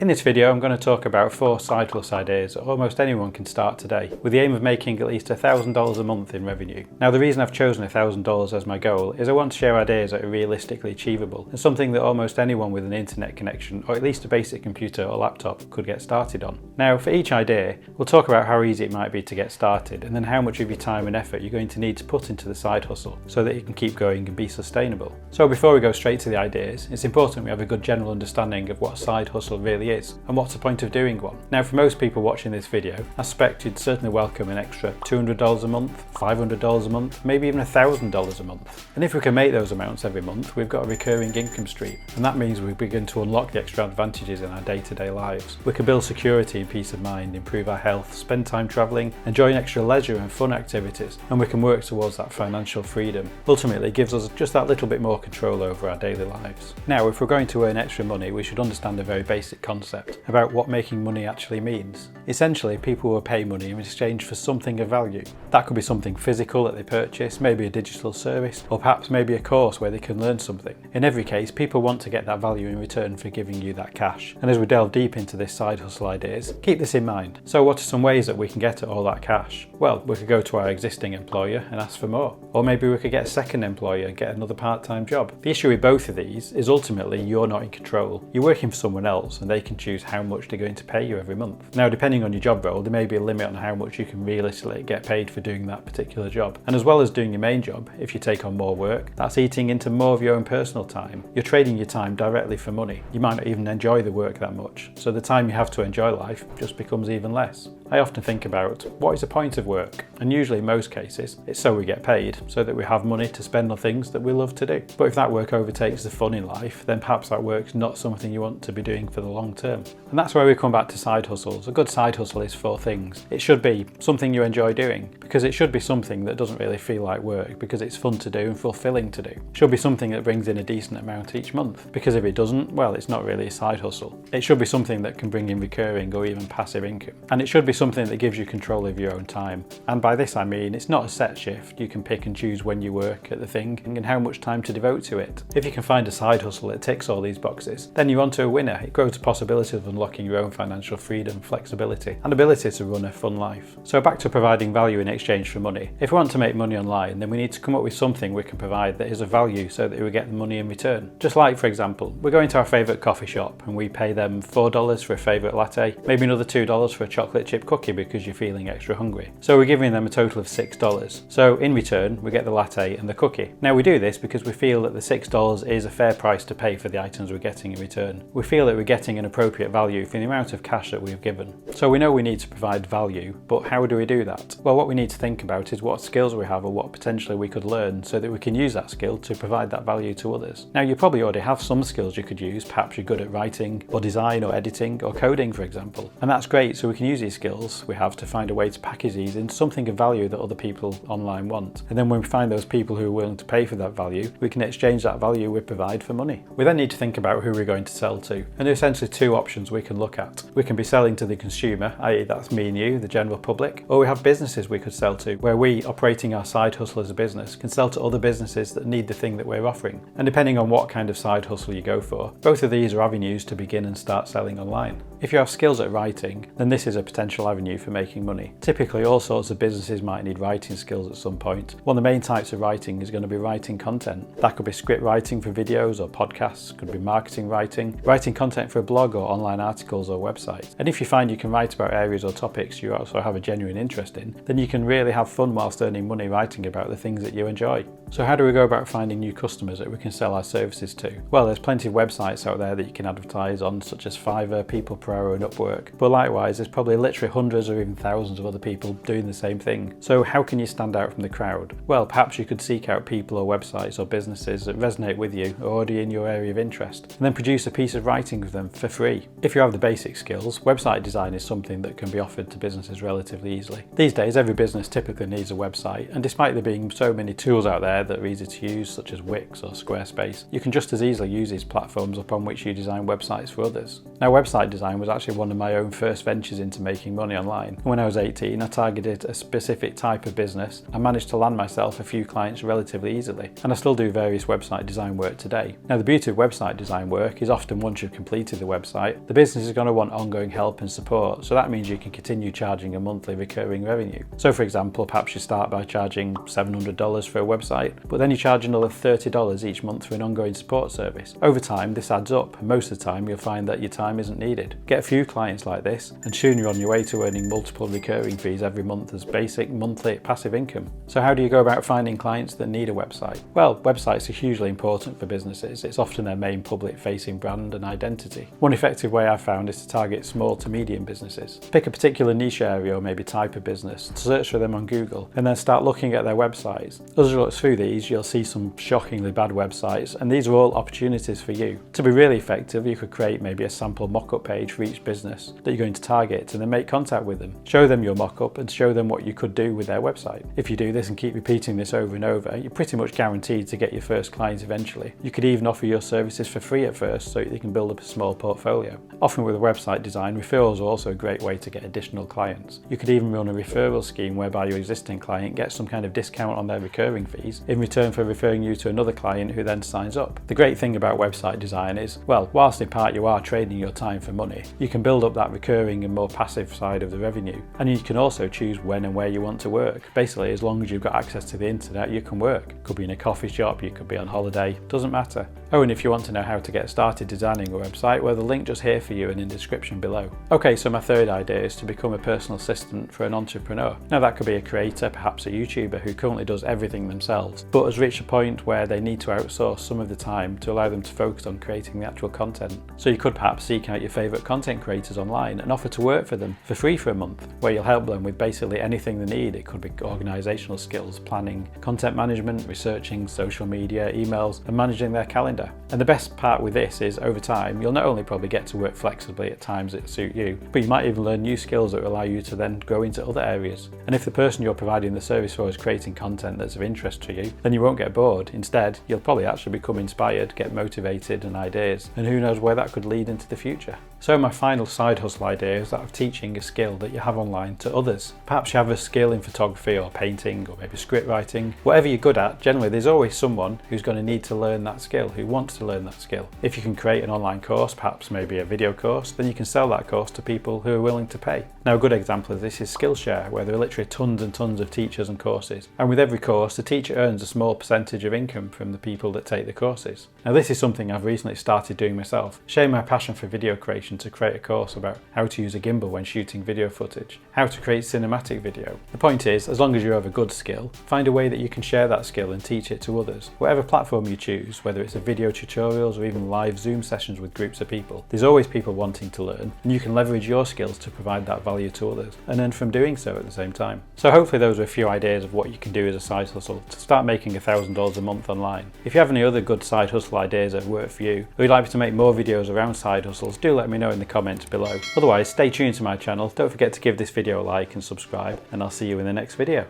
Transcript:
In this video I'm going to talk about 4 side hustle ideas that almost anyone can start today, with the aim of making at least $1,000 a month in revenue. Now the reason I've chosen $1,000 as my goal is I want to share ideas that are realistically achievable and something that almost anyone with an internet connection or at least a basic computer or laptop could get started on. Now for each idea we'll talk about how easy it might be to get started and then how much of your time and effort you're going to need to put into the side hustle so that you can keep going and be sustainable. So before we go straight to the ideas, it's important we have a good general understanding of what a side hustle really is and what's the point of doing one. Now for most people watching this video, I suspect you'd certainly welcome an extra $200 a month, $500 a month, maybe even $1,000 a month. And if we can make those amounts every month, we've got a recurring income stream. And that means we begin to unlock the extra advantages in our day-to-day lives. We can build security and peace of mind, improve our health, spend time travelling, enjoy extra leisure and fun activities, and we can work towards that financial freedom. Ultimately, it gives us just that little bit more control over our daily lives. Now, if we're going to earn extra money, we should understand a very basic concept about what making money actually means. Essentially, people will pay money in exchange for something of value. That could be something physical that they purchase, maybe a digital service, or perhaps maybe a course where they can learn something. In every case, people want to get that value in return for giving you that cash. And as we delve deep into this side hustle ideas, keep this in mind. So what are some ways that we can get at all that cash? Well, we could go to our existing employer and ask for more. Or maybe we could get a second employer and get another part-time job. The issue with both of these is ultimately you're not in control. You're working for someone else and they can choose how much they're going to pay you every month. Now, depending on your job role, there may be a limit on how much you can realistically get paid for doing that particular job. And as well as doing your main job, if you take on more work, that's eating into more of your own personal time. You're trading your time directly for money. You might not even enjoy the work that much, so the time you have to enjoy life just becomes even less. I often think about what is the point of work, and usually in most cases it's so we get paid, so that we have money to spend on things that we love to do. But if that work overtakes the fun in life, then perhaps that work's not something you want to be doing for the long term. And that's where we come back to side hustles. A good side hustle is 4 things. It should be something you enjoy doing, because it should be something that doesn't really feel like work, because it's fun to do and fulfilling to do. It should be something that brings in a decent amount each month, because if it doesn't, well, it's not really a side hustle. It should be something that can bring in recurring or even passive income. And it should be something that gives you control of your own time. And by this I mean it's not a set shift. You can pick and choose when you work at the thing and how much time to devote to it. If you can find a side hustle that ticks all these boxes, then you're onto a winner. It grows the possibility of unlocking your own financial freedom, flexibility, and ability to run a fun life. So back to providing value in exchange for money. If we want to make money online, then we need to come up with something we can provide that is of value so that we get the money in return. Just like, for example, we're going to our favourite coffee shop and we pay them $4 for a favourite latte, maybe another $2 for a chocolate chip cookie because you're feeling extra hungry. So we're giving them a total of $6. So in return, we get the latte and the cookie. Now we do this because we feel that the $6 is a fair price to pay for the items we're getting in return. We feel that we're getting an appropriate value for the amount of cash that we've given. So we know we need to provide value, but how do we do that? Well, what we need to think about is what skills we have or what potentially we could learn so that we can use that skill to provide that value to others. Now you probably already have some skills you could use. Perhaps you're good at writing or design or editing or coding, for example. And that's great, so we can use these skills we have to find a way to package these into something of value that other people online want. And then when we find those people who are willing to pay for that value, we can exchange that value we provide for money. We then need to think about who we're going to sell to. And there are essentially 2 options we can look at. We can be selling to the consumer, i.e. that's me and you, the general public, or we have businesses we could sell to, where we, operating our side hustle as a business, can sell to other businesses that need the thing that we're offering. And depending on what kind of side hustle you go for, both of these are avenues to begin and start selling online. If you have skills at writing, then this is a potential avenue for making money. Typically, all sorts of businesses might need writing skills at some point. One of the main types of writing is going to be writing content. That could be script writing for videos or podcasts, could be marketing writing content for a blog or online articles or websites. And if you find you can write about areas or topics you also have a genuine interest in, then you can really have fun whilst earning money writing about the things that you enjoy. So how do we go about finding new customers that we can sell our services to? Well, there's plenty of websites out there that you can advertise on, such as Fiverr, People Per Hour and Upwork. But likewise, there's probably literally hundreds or even thousands of other people doing the same thing. So how can you stand out from the crowd? Well, perhaps you could seek out people or websites or businesses that resonate with you or already in your area of interest, and then produce a piece of writing with them for free. If you have the basic skills, website design is something that can be offered to businesses relatively easily. These days, every business typically needs a website, and despite there being so many tools out there that are easy to use, such as Wix or Squarespace, you can just as easily use these platforms upon which you design websites for others. Now, website design was actually one of my own first ventures into making money online. And when I was 18, I targeted a specific type of business and managed to land myself myself a few clients relatively easily, and I still do various website design work today. Now the beauty of website design work is often once you've completed the website, the business is going to want ongoing help and support, so that means you can continue charging a monthly recurring revenue. So for example, perhaps you start by charging $700 for a website, but then you charge another $30 each month for an ongoing support service. Over time this adds up, and most of the time you'll find that your time isn't needed. Get a few clients like this and soon you're on your way to earning multiple recurring fees every month as basic monthly passive income. So how do you go about finding clients that need a website? Well, websites are hugely important for businesses. It's often their main public facing brand and identity. One effective way I've found is to target small to medium businesses. Pick a particular niche area or maybe type of business, search for them on Google and then start looking at their websites. As you look through these, you'll see some shockingly bad websites, and these are all opportunities for you. To be really effective, you could create maybe a sample mock-up page for each business that you're going to target and then make contact with them. Show them your mock-up and show them what you could do with their website. If you do this and keep repeating this over and over, you're pretty much guaranteed to get your first client eventually. You could even offer your services for free at first so you can build up a small portfolio. Often with a website design, referrals are also a great way to get additional clients. You could even run a referral scheme whereby your existing client gets some kind of discount on their recurring fees in return for referring you to another client who then signs up. The great thing about website design is, well, whilst in part you are trading your time for money, you can build up that recurring and more passive side of the revenue, and you can also choose when and where you want to work. Basically, as long as you've got access to the internet, you can work. Could be in a coffee shop, you could be on holiday, doesn't matter. Oh, and if you want to know how to get started designing a website, well, the link just here for you and in the description below. Okay, so my third idea is to become a personal assistant for an entrepreneur. Now that could be a creator, perhaps a YouTuber who currently does everything themselves, but has reached a point where they need to outsource some of the time to allow them to focus on creating the actual content. So you could perhaps seek out your favourite content creators online and offer to work for them for free for a month, where you'll help them with basically anything they need. It could be organisational skills, planning, content management, researching social media, emails, and managing their calendar. And the best part with this is, over time, you'll not only probably get to work flexibly at times that suit you, but you might even learn new skills that will allow you to then go into other areas. And if the person you're providing the service for is creating content that's of interest to you, then you won't get bored. Instead, you'll probably actually become inspired, get motivated and ideas, and who knows where that could lead into the future. So my final side hustle idea is that of teaching a skill that you have online to others. Perhaps you have a skill in photography or painting or maybe script writing. Whatever you're good at, generally there's always someone who's going to need to learn that skill, who wants to learn that skill. If you can create an online course, perhaps maybe a video course, then you can sell that course to people who are willing to pay. Now a good example of this is Skillshare, where there are literally tons and tons of teachers and courses. And with every course, the teacher earns a small percentage of income from the people that take the courses. Now this is something I've recently started doing myself, sharing my passion for video creation to create a course about how to use a gimbal when shooting video footage, how to create cinematic video. The point is, as long as you have a good skill, find a way that you can share that skill and teach it to others. Whatever platform you choose, whether it's a video tutorials or even live Zoom sessions with groups of people, there's always people wanting to learn, and you can leverage your skills to provide that value to others and earn from doing so at the same time. So hopefully those are a few ideas of what you can do as a side hustle to start making $1,000 a month online. If you have any other good side hustle ideas that work for you, or you'd like me to make more videos around side hustles, do let me know in the comments below. Otherwise, stay tuned to my channel, don't forget to give this video a like and subscribe, and I'll see you in the next video.